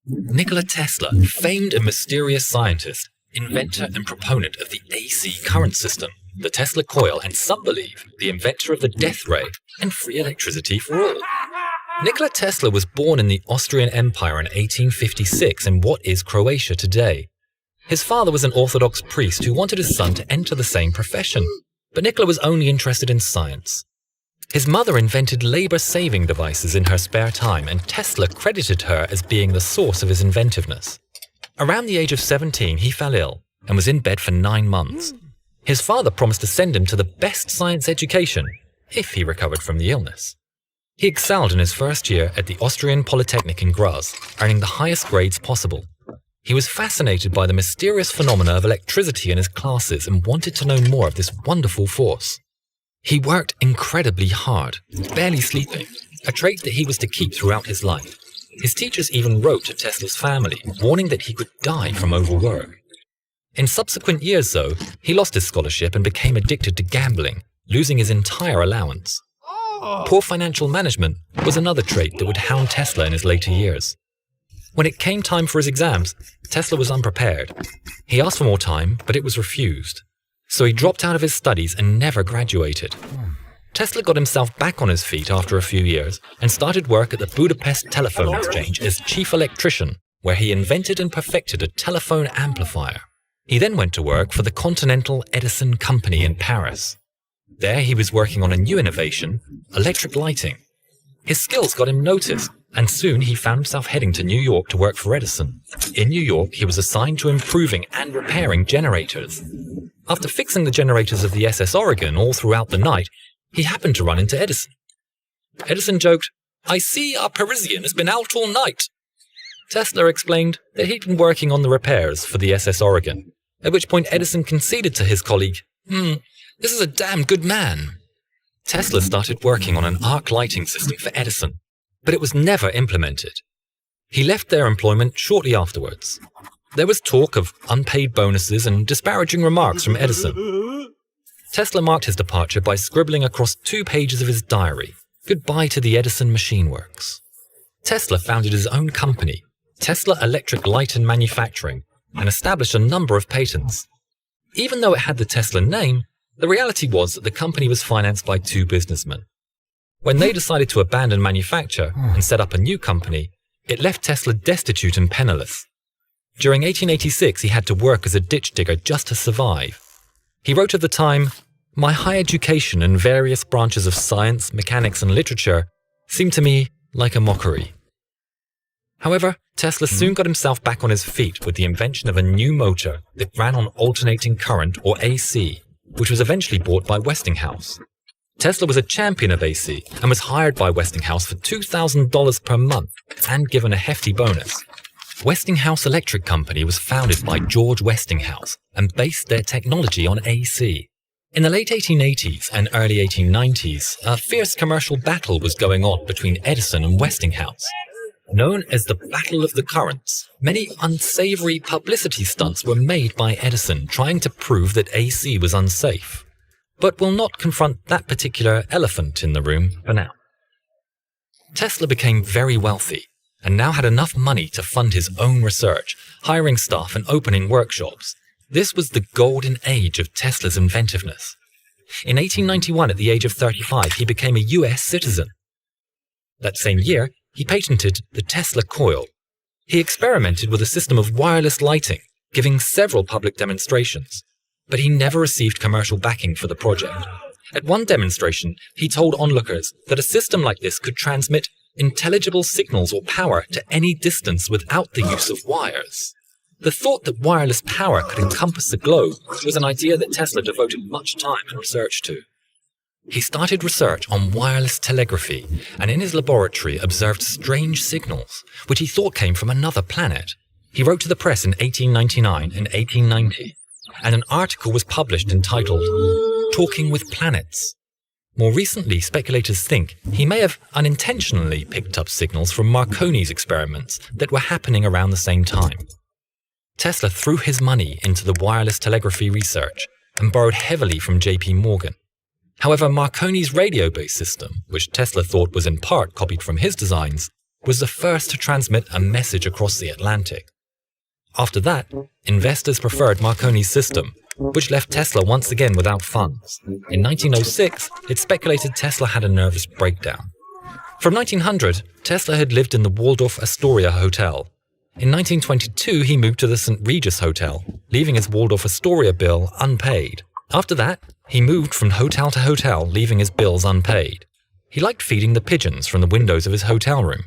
Nikola Tesla, famed and mysterious scientist, inventor and proponent of the AC current system, the Tesla coil, and some believe the inventor of the death ray and free electricity for all. Nikola Tesla was born in the Austrian Empire in 1856 in what is Croatia today. His father was an Orthodox priest who wanted his son to enter the same profession, but Nikola was only interested in science. His mother invented labor-saving devices in her spare time, and Tesla credited her as being the source of his inventiveness. Around the age of 17, he fell ill and was in bed for 9 months. His father promised to send him to the best science education if he recovered from the illness. He excelled in his first year at the Austrian Polytechnic in Graz, earning the highest grades possible. He was fascinated by the mysterious phenomena of electricity in his classes and wanted to know more of this wonderful force. He worked incredibly hard, barely sleeping, a trait that he was to keep throughout his life. His teachers even wrote to Tesla's family, warning that he could die from overwork. In subsequent years, though, he lost his scholarship and became addicted to gambling, losing his entire allowance. Poor financial management was another trait that would hound Tesla in his later years. When it came time for his exams, Tesla was unprepared. He asked for more time, but it was refused. So he dropped out of his studies and never graduated. Tesla got himself back on his feet after a few years and started work at the Budapest Telephone Exchange as chief electrician, where he invented and perfected a telephone amplifier. He then went to work for the Continental Edison Company in Paris. There he was working on a new innovation, electric lighting. His skills got him noticed, and soon he found himself heading to New York to work for Edison. In New York, he was assigned to improving and repairing generators. After fixing the generators of the SS Oregon all throughout the night, he happened to run into Edison. Edison joked, "I see our Parisian has been out all night." Tesla explained that he'd been working on the repairs for the SS Oregon, at which point Edison conceded to his colleague, "This is a damn good man." Tesla started working on an arc lighting system for Edison, but it was never implemented. He left their employment shortly afterwards. There was talk of unpaid bonuses and disparaging remarks from Edison. Tesla marked his departure by scribbling across 2 pages of his diary, "Goodbye to the Edison Machine Works." Tesla founded his own company, Tesla Electric Light and Manufacturing, and established a number of patents. Even though it had the Tesla name, the reality was that the company was financed by 2 businessmen. When they decided to abandon manufacture and set up a new company, it left Tesla destitute and penniless. During 1886, he had to work as a ditch digger just to survive. He wrote at the time, "My high education in various branches of science, mechanics, and literature seemed to me like a mockery." However, Tesla soon got himself back on his feet with the invention of a new motor that ran on alternating current, or AC, which was eventually bought by Westinghouse. Tesla was a champion of AC and was hired by Westinghouse for $2,000 per month and given a hefty bonus. Westinghouse Electric Company was founded by George Westinghouse and based their technology on AC. In the late 1880s and early 1890s, a fierce commercial battle was going on between Edison and Westinghouse. Known as the Battle of the Currents, many unsavory publicity stunts were made by Edison trying to prove that AC was unsafe. But we'll not confront that particular elephant in the room for now. Tesla became very wealthy and now had enough money to fund his own research, hiring staff and opening workshops. This was the golden age of Tesla's inventiveness. In 1891, at the age of 35, he became a US citizen. That same year, he patented the Tesla coil. He experimented with a system of wireless lighting, giving several public demonstrations, but he never received commercial backing for the project. At one demonstration, he told onlookers that a system like this could transmit intelligible signals or power to any distance without the use of wires. The thought that wireless power could encompass the globe was an idea that Tesla devoted much time and research to. He started research on wireless telegraphy and in his laboratory observed strange signals, which he thought came from another planet. He wrote to the press in 1899 and 1890, and an article was published entitled "Talking with Planets." More recently, speculators think he may have unintentionally picked up signals from Marconi's experiments that were happening around the same time. Tesla threw his money into the wireless telegraphy research and borrowed heavily from JP Morgan. However, Marconi's radio-based system, which Tesla thought was in part copied from his designs, was the first to transmit a message across the Atlantic. After that, investors preferred Marconi's system, which left Tesla once again without funds. In 1906, it speculated Tesla had a nervous breakdown. From 1900, Tesla had lived in the Waldorf Astoria Hotel. In 1922, he moved to the St. Regis Hotel, leaving his Waldorf Astoria bill unpaid. After that, he moved from hotel to hotel, leaving his bills unpaid. He liked feeding the pigeons from the windows of his hotel room.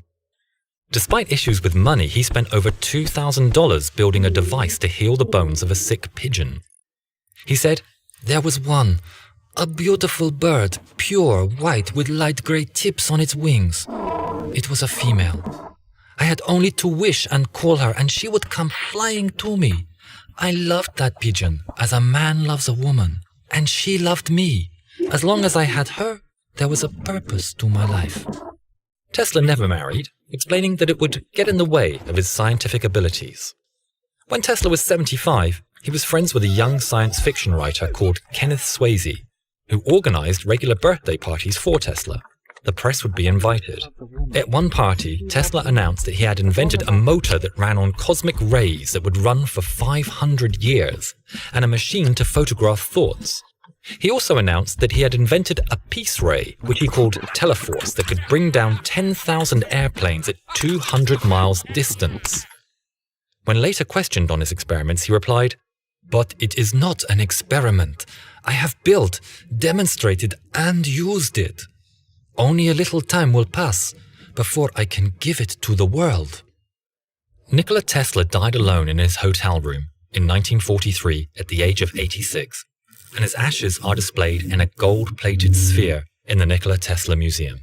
Despite issues with money, he spent over $2,000 building a device to heal the bones of a sick pigeon. He said, "There was one, a beautiful bird, pure white with light gray tips on its wings. It was a female. I had only to wish and call her and she would come flying to me. I loved that pigeon as a man loves a woman, and she loved me. As long as I had her, there was a purpose to my life." Tesla never married, explaining that it would get in the way of his scientific abilities. When Tesla was 75, he was friends with a young science fiction writer called Kenneth Swayze, who organized regular birthday parties for Tesla. The press would be invited. At one party, Tesla announced that he had invented a motor that ran on cosmic rays that would run for 500 years, and a machine to photograph thoughts. He also announced that he had invented a peace ray, which he called Teleforce, that could bring down 10,000 airplanes at 200 miles distance. When later questioned on his experiments, he replied, "But it is not an experiment. I have built, demonstrated, and used it. Only a little time will pass before I can give it to the world." Nikola Tesla died alone in his hotel room in 1943 at the age of 86, and his ashes are displayed in a gold-plated sphere in the Nikola Tesla Museum.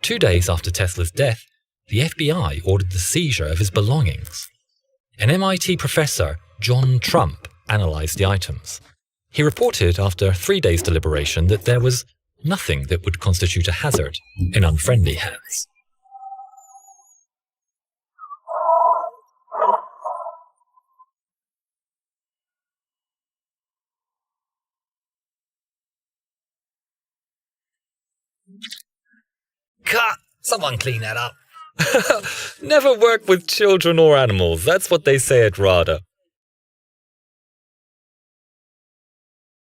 2 days after Tesla's death, the FBI ordered the seizure of his belongings. An MIT professor, John Trump, analyzed the items. He reported after 3 days' deliberation that there was nothing that would constitute a hazard in unfriendly hands. Cut! Someone clean that up. Never work with children or animals. That's what they say at RADA.